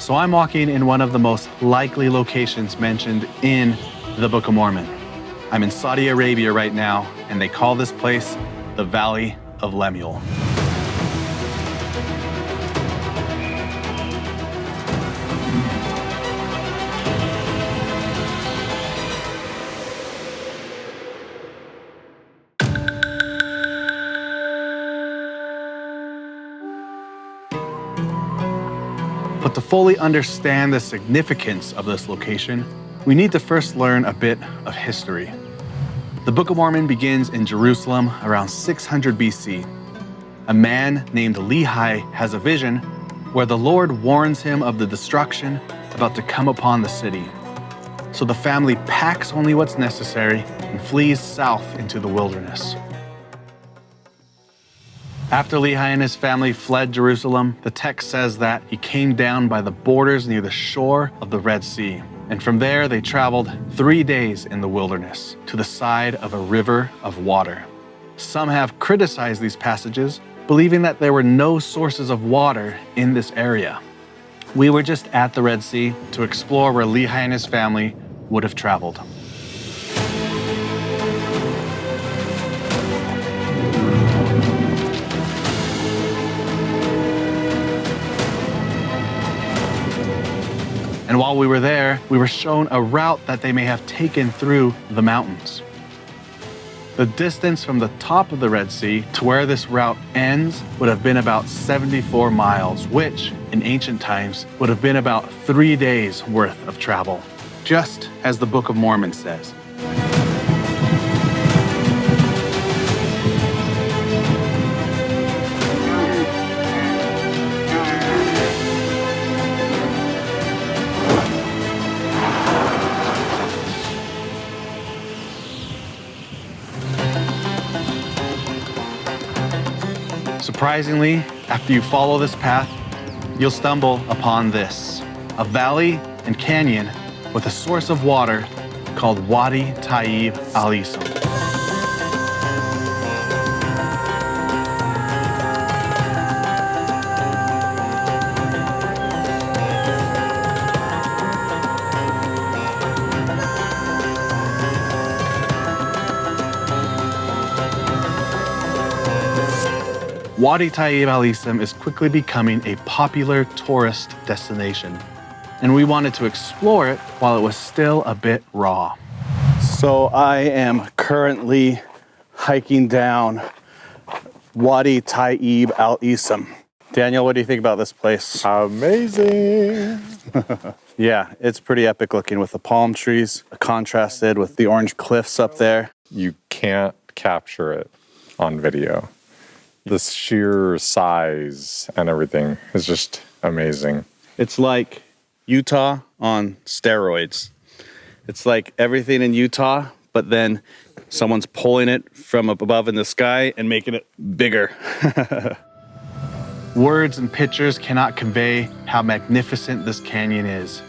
So I'm walking in one of the most likely locations mentioned in the Book of Mormon. I'm in Saudi Arabia right now, and they call this place the Valley of Lemuel. But to fully understand the significance of this location, we need to first learn a bit of history. The Book of Mormon begins in Jerusalem around 600 BC. A man named Lehi has a vision where the Lord warns him of the destruction about to come upon the city. So the family packs only what's necessary and flees south into the wilderness. After Lehi and his family fled Jerusalem, the text says that he came down by the borders near the shore of the Red Sea. And from there, they traveled 3 days in the wilderness to the side of a river of water. Some have criticized these passages, believing that there were no sources of water in this area. We were just at the Red Sea to explore where Lehi and his family would have traveled. And while we were there, we were shown a route that they may have taken through the mountains. The distance from the top of the Red Sea to where this route ends would have been about 74 miles, which in ancient times would have been about 3 days worth of travel, just as the Book of Mormon says. Surprisingly, after you follow this path, you'll stumble upon this, a valley and canyon with a source of water called Wadi Tayyib al Ism. Wadi Tayyib al Ism is quickly becoming a popular tourist destination, and we wanted to explore it while it was still a bit raw. So I am currently hiking down Wadi Tayyib al Ism. Daniel, what do you think about this place? Amazing. Yeah, it's pretty epic looking with the palm trees contrasted with the orange cliffs up there. You can't capture it on video. The sheer size and everything is just amazing. It's like Utah on steroids. It's like everything in Utah, but then someone's pulling it from up above in the sky and making it bigger. Words and pictures cannot convey how magnificent this canyon is.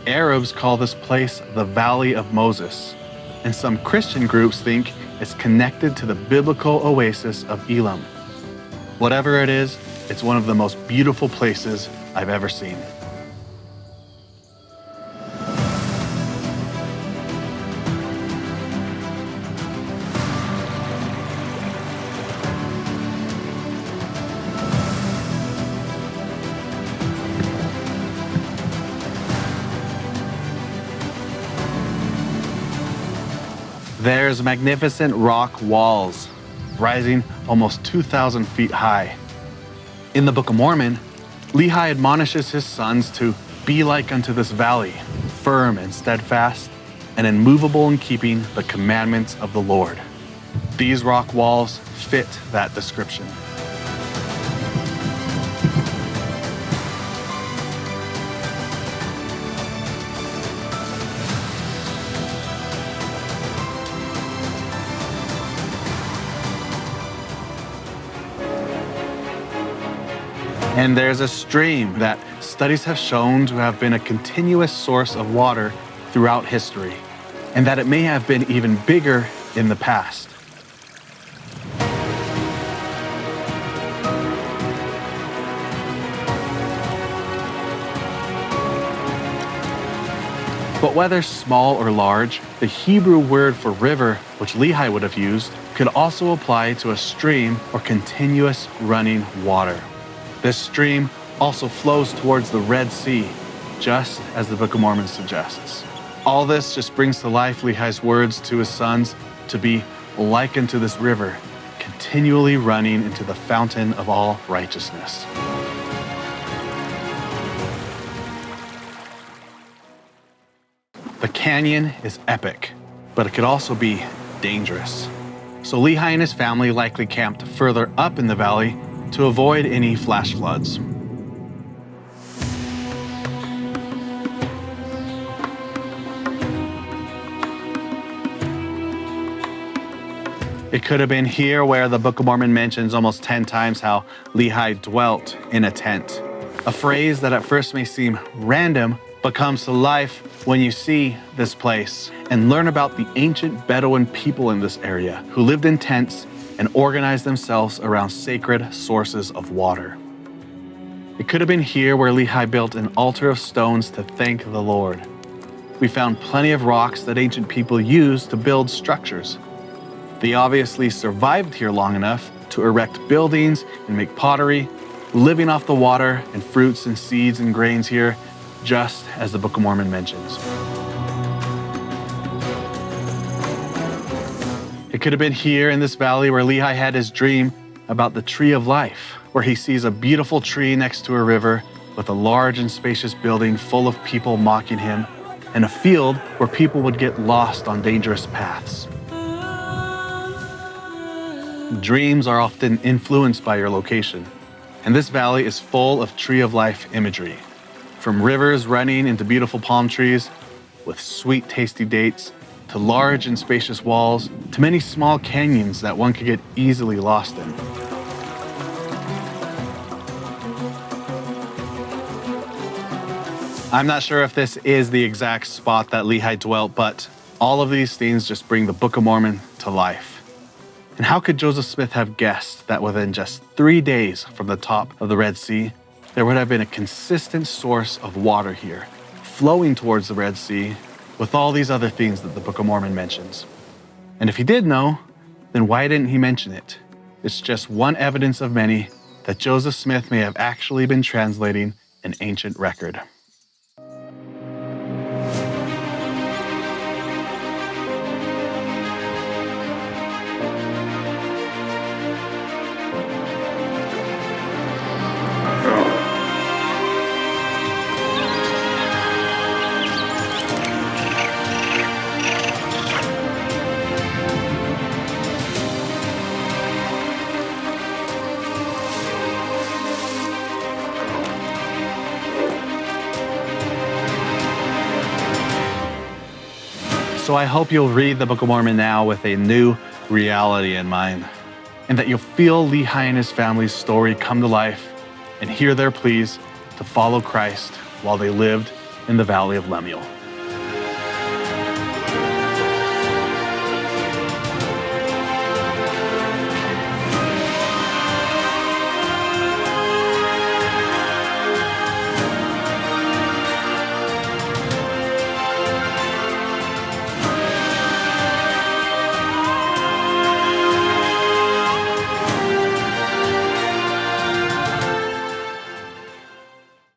Arabs call this place the Valley of Moses, and some Christian groups think it's connected to the biblical oasis of Elam. Whatever it is, it's one of the most beautiful places I've ever seen. There's magnificent rock walls rising almost 2,000 feet high. In the Book of Mormon, Lehi admonishes his sons to be like unto this valley, firm and steadfast, and immovable in keeping the commandments of the Lord. These rock walls fit that description. And there's a stream that studies have shown to have been a continuous source of water throughout history, and that it may have been even bigger in the past. But whether small or large, the Hebrew word for river, which Lehi would have used, could also apply to a stream or continuous running water. This stream also flows towards the Red Sea, just as the Book of Mormon suggests. All this just brings to life Lehi's words to his sons to be likened to this river, continually running into the fountain of all righteousness. The canyon is epic, but it could also be dangerous. So Lehi and his family likely camped further up in the valley to avoid any flash floods. It could have been here where the Book of Mormon mentions almost 10 times how Lehi dwelt in a tent, a phrase that at first may seem random, but comes to life when you see this place and learn about the ancient Bedouin people in this area who lived in tents and organized themselves around sacred sources of water. It could have been here where Lehi built an altar of stones to thank the Lord. We found plenty of rocks that ancient people used to build structures. They obviously survived here long enough to erect buildings and make pottery, living off the water and fruits and seeds and grains here, just as the Book of Mormon mentions. It could have been here in this valley where Lehi had his dream about the tree of life, where he sees a beautiful tree next to a river with a large and spacious building full of people mocking him, and a field where people would get lost on dangerous paths. Dreams are often influenced by your location, and this valley is full of tree of life imagery. From rivers running into beautiful palm trees with sweet, tasty dates, to large and spacious walls, to many small canyons that one could get easily lost in. I'm not sure if this is the exact spot that Lehi dwelt, but all of these things just bring the Book of Mormon to life. And how could Joseph Smith have guessed that within just 3 days from the top of the Red Sea, there would have been a consistent source of water here, flowing towards the Red Sea with all these other things that the Book of Mormon mentions? And if he did know, then why didn't he mention it? It's just one evidence of many that Joseph Smith may have actually been translating an ancient record. So I hope you'll read the Book of Mormon now with a new reality in mind, and that you'll feel Lehi and his family's story come to life and hear their pleas to follow Christ while they lived in the Valley of Lemuel.